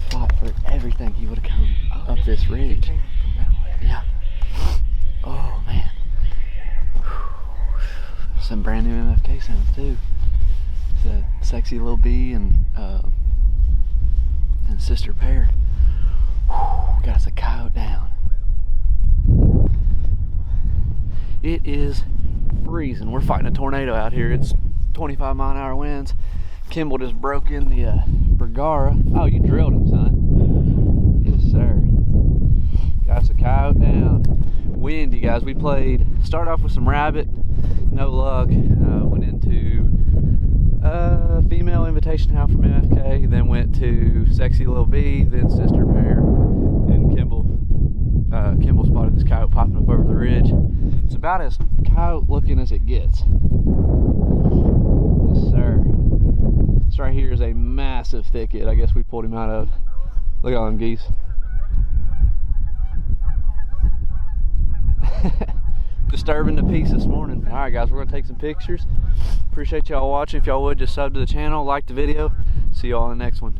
have fought for everything, he would have come up this ridge. He came from that way. Yeah. Oh man. Some brand new MFK sounds too. The Sexy Little Bee and Sister Pear. Got us a coyote down. It is freezing. We're fighting a tornado out here. It's 25-mile-an-hour winds. Kimball just broke in the Bergara. Oh, you drilled him, son. Yes, sir. Got us a coyote down. Windy, guys. We started off with some rabbit. No luck. Went into female invitation house from MFK. Then went to Sexy Little Bee. Then Sister Pear. And Kimball spotted this coyote popping up over the ridge. It's about as coyote looking as it gets. Yes, sir. This right here is a massive thicket. I guess we pulled him out of. Look at all them geese. Disturbing the peace this morning. All right, guys, we're gonna take some pictures. Appreciate y'all watching. If y'all would, just sub to the channel, like the video. See y'all in the next one.